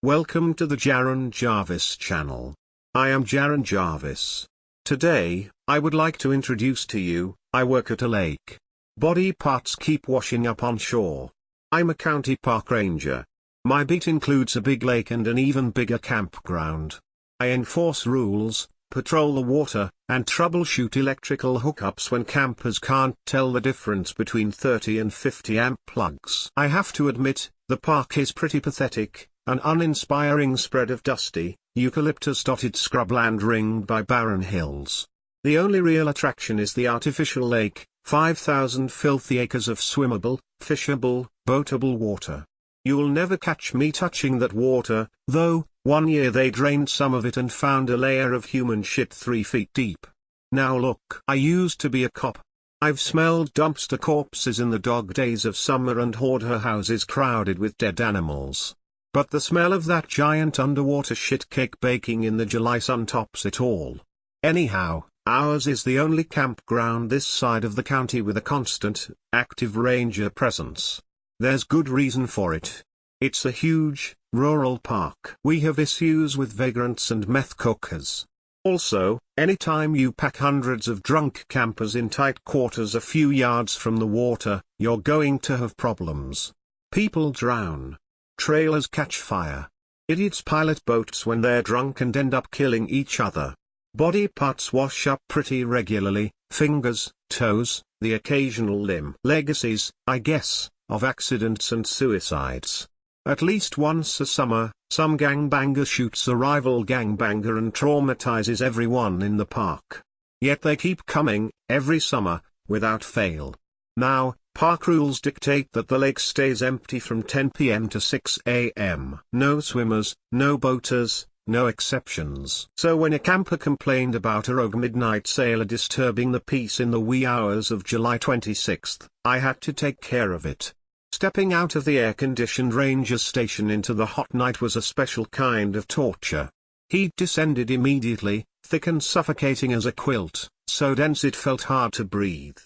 Welcome to the Jaron Jarvis channel. I am Jaron Jarvis. Today, I would like to introduce to you, I work at a lake. Body parts keep washing up on shore. I'm a county park ranger. My beat includes a big lake and an even bigger campground. I enforce rules, patrol the water, and troubleshoot electrical hookups when campers can't tell the difference between 30 and 50 amp plugs. I have to admit, the park is pretty pathetic. An uninspiring spread of dusty, eucalyptus-dotted scrubland ringed by barren hills. The only real attraction is the artificial lake, 5,000 filthy acres of swimmable, fishable, boatable water. You'll never catch me touching that water, though. One year they drained some of it and found a layer of human shit 3 feet deep. Now look, I used to be a cop. I've smelled dumpster corpses in the dog days of summer and hoarder houses crowded with dead animals. But the smell of that giant underwater shit cake baking in the July sun tops it all. Anyhow, ours is the only campground this side of the county with a constant, active ranger presence. There's good reason for it. It's a huge, rural park. We have issues with vagrants and meth cookers. Also, anytime you pack hundreds of drunk campers in tight quarters a few yards from the water, you're going to have problems. People drown. Trailers catch fire. Idiots pilot boats when they're drunk and end up killing each other. Body parts wash up pretty regularly, fingers, toes, the occasional limb. Legacies, I guess, of accidents and suicides. At least once a summer, some gangbanger shoots a rival gangbanger and traumatizes everyone in the park. Yet they keep coming, every summer, without fail. Now, park rules dictate that the lake stays empty from 10 p.m. to 6 a.m. No swimmers, no boaters, no exceptions. So when a camper complained about a rogue midnight sailor disturbing the peace in the wee hours of July 26th, I had to take care of it. Stepping out of the air-conditioned ranger station into the hot night was a special kind of torture. Heat descended immediately, thick and suffocating as a quilt, so dense it felt hard to breathe.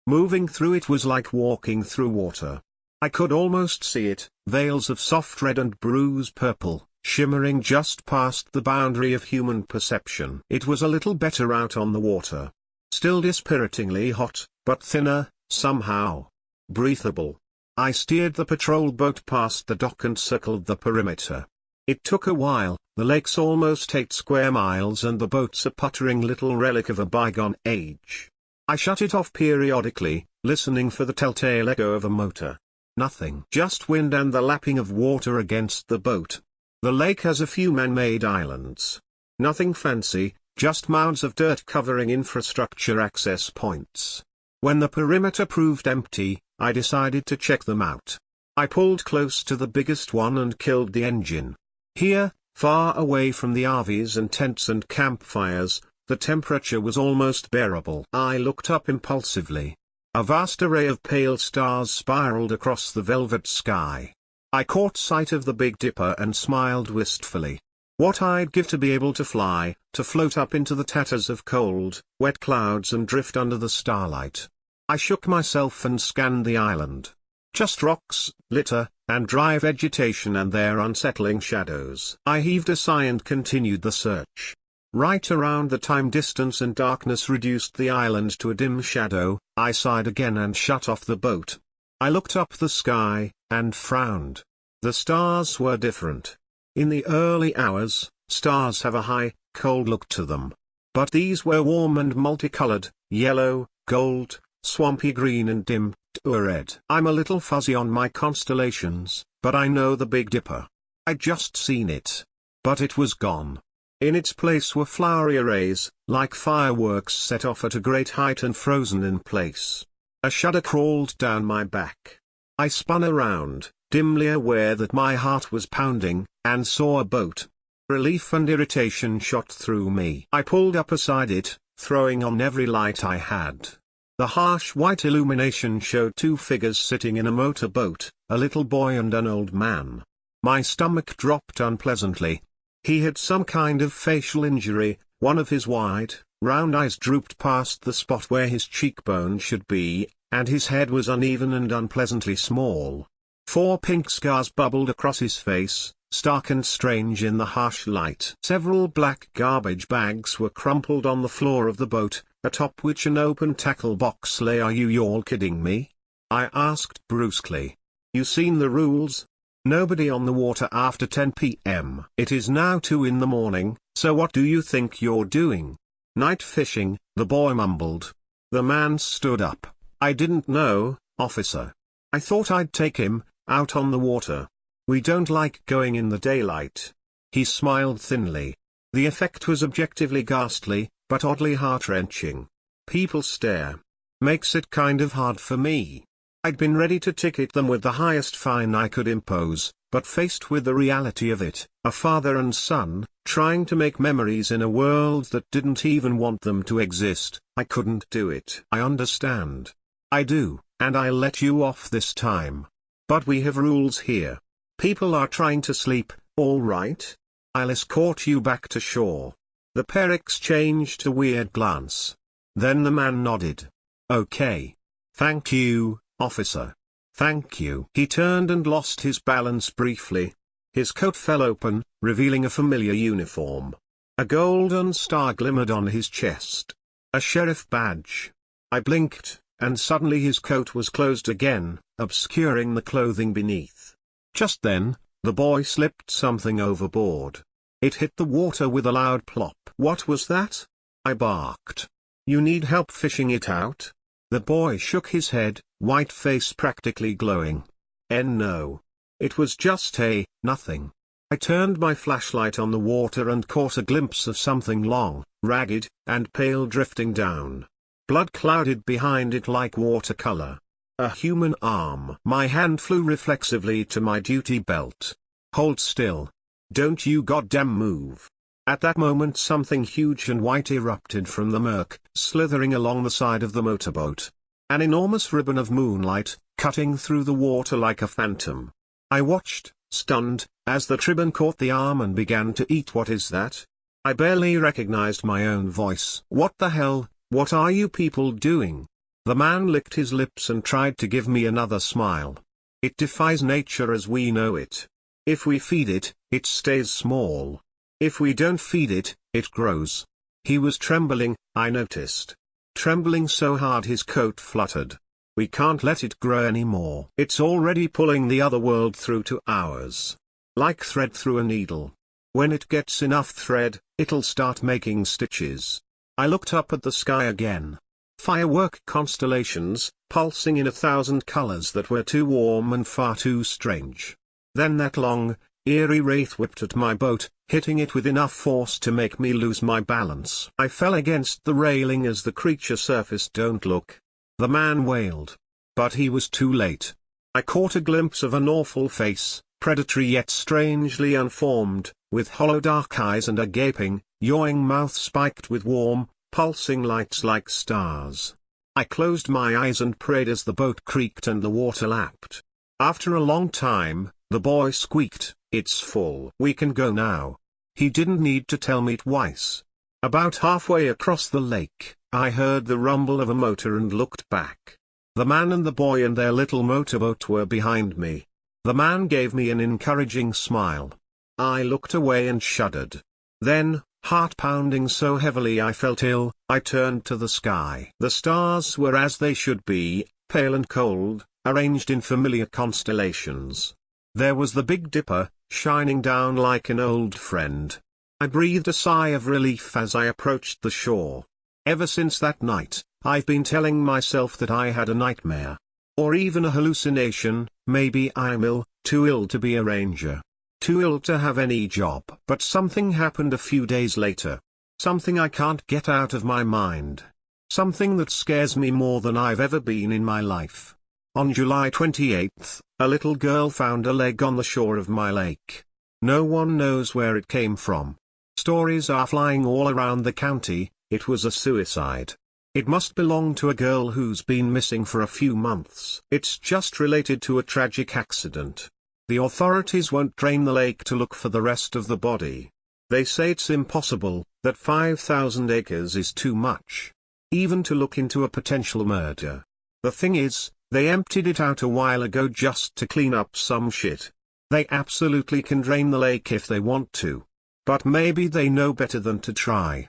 Moving through it was like walking through water. I could almost see it, veils of soft red and bruise purple, shimmering just past the boundary of human perception. It was a little better out on the water. Still dispiritingly hot, but thinner, somehow breathable. I steered the patrol boat past the dock and circled the perimeter. It took a while, the lake's almost 8 square miles and the boat's a puttering little relic of a bygone age. I shut it off periodically, listening for the telltale echo of a motor. Nothing. Just wind and the lapping of water against the boat. The lake has a few man-made islands. Nothing fancy, just mounds of dirt covering infrastructure access points. When the perimeter proved empty, I decided to check them out. I pulled close to the biggest one and killed the engine. Here, far away from the RVs and tents and campfires, the temperature was almost bearable. I looked up impulsively. A vast array of pale stars spiraled across the velvet sky. I caught sight of the Big Dipper and smiled wistfully. What I'd give to be able to fly, to float up into the tatters of cold, wet clouds and drift under the starlight. I shook myself and scanned the island. Just rocks, litter, and dry vegetation and their unsettling shadows. I heaved a sigh and continued the search. Right around the time distance and darkness reduced the island to a dim shadow, I sighed again and shut off the boat. I looked up the sky, and frowned. The stars were different. In the early hours, stars have a high, cold look to them. But these were warm and multicolored, yellow, gold, swampy green and dim, red. I'm a little fuzzy on my constellations, but I know the Big Dipper. I'd just seen it. But it was gone. In its place were flowery arrays, like fireworks set off at a great height and frozen in place. A shudder crawled down my back. I spun around, dimly aware that my heart was pounding, and saw a boat. Relief and irritation shot through me. I pulled up beside it, throwing on every light I had. The harsh white illumination showed 2 figures sitting in a motor boat, a little boy and an old man. My stomach dropped unpleasantly. He had some kind of facial injury, one of his wide, round eyes drooped past the spot where his cheekbone should be, and his head was uneven and unpleasantly small. 4 pink scars bubbled across his face, stark and strange in the harsh light. Several black garbage bags were crumpled on the floor of the boat, atop which an open tackle box lay. "Are you all kidding me?" I asked brusquely. "You seen the rules? Nobody on the water after 10 p.m. It is now 2 in the morning, so what do you think you're doing?" "Night fishing," the boy mumbled. The man stood up. "I didn't know, officer. I thought I'd take him out on the water. We don't like going in the daylight." He smiled thinly. The effect was objectively ghastly, but oddly heart-wrenching. People stare. Makes it kind of hard for me. I'd been ready to ticket them with the highest fine I could impose, but faced with the reality of it, a father and son, trying to make memories in a world that didn't even want them to exist, I couldn't do it. "I understand. I do, and I'll let you off this time. But we have rules here. People are trying to sleep, all right? I'll escort you back to shore." The pair exchanged a weird glance. Then the man nodded. "Okay. Thank you, officer. Thank you." He turned and lost his balance briefly. His coat fell open, revealing a familiar uniform. A golden star glimmered on his chest. A sheriff badge. I blinked, and suddenly his coat was closed again, obscuring the clothing beneath. Just then, the boy slipped something overboard. It hit the water with a loud plop. "What was that?" I barked. "You need help fishing it out?" The boy shook his head, white face practically glowing. No. It was just nothing." I turned my flashlight on the water and caught a glimpse of something long, ragged, and pale drifting down. Blood clouded behind it like watercolor. A human arm. My hand flew reflexively to my duty belt. "Hold still. Don't you goddamn move." At that moment something huge and white erupted from the murk, slithering along the side of the motorboat. An enormous ribbon of moonlight, cutting through the water like a phantom. I watched, stunned, as the ribbon caught the arm and began to eat. "What is that?" I barely recognized my own voice. "What the hell, what are you people doing?" The man licked his lips and tried to give me another smile. "It defies nature as we know it. If we feed it, it stays small. If we don't feed it, it grows." He was trembling, I noticed. Trembling so hard his coat fluttered. "We can't let it grow anymore. It's already pulling the other world through to ours. Like thread through a needle. When it gets enough thread, it'll start making stitches." I looked up at the sky again. Firework constellations, pulsing in 1,000 colors that were too warm and far too strange. Then that long, eerie wraith whipped at my boat, hitting it with enough force to make me lose my balance. I fell against the railing as the creature surfaced. "Don't look." The man wailed. But he was too late. I caught a glimpse of an awful face, predatory yet strangely unformed, with hollow dark eyes and a gaping, yawing mouth spiked with warm, pulsing lights like stars. I closed my eyes and prayed as the boat creaked and the water lapped. After a long time, the boy squeaked, "It's full. We can go now." He didn't need to tell me twice. About halfway across the lake, I heard the rumble of a motor and looked back. The man and the boy and their little motorboat were behind me. The man gave me an encouraging smile. I looked away and shuddered. Then, heart pounding so heavily I felt ill, I turned to the sky. The stars were as they should be, pale and cold, arranged in familiar constellations. There was the Big Dipper, shining down like an old friend. I breathed a sigh of relief as I approached the shore. Ever since that night, I've been telling myself that I had a nightmare. Or even a hallucination. Maybe I'm ill, too ill to be a ranger. Too ill to have any job. But something happened a few days later. Something I can't get out of my mind. Something that scares me more than I've ever been in my life. On July 28th, a little girl found a leg on the shore of my lake. No one knows where it came from. Stories are flying all around the county. It was a suicide. It must belong to a girl who's been missing for a few months. It's just related to a tragic accident. The authorities won't drain the lake to look for the rest of the body. They say it's impossible, that 5,000 acres is too much. Even to look into a potential murder. The thing is, They emptied it out a while ago just to clean up some shit. They absolutely can drain the lake if they want to. But maybe they know better than to try.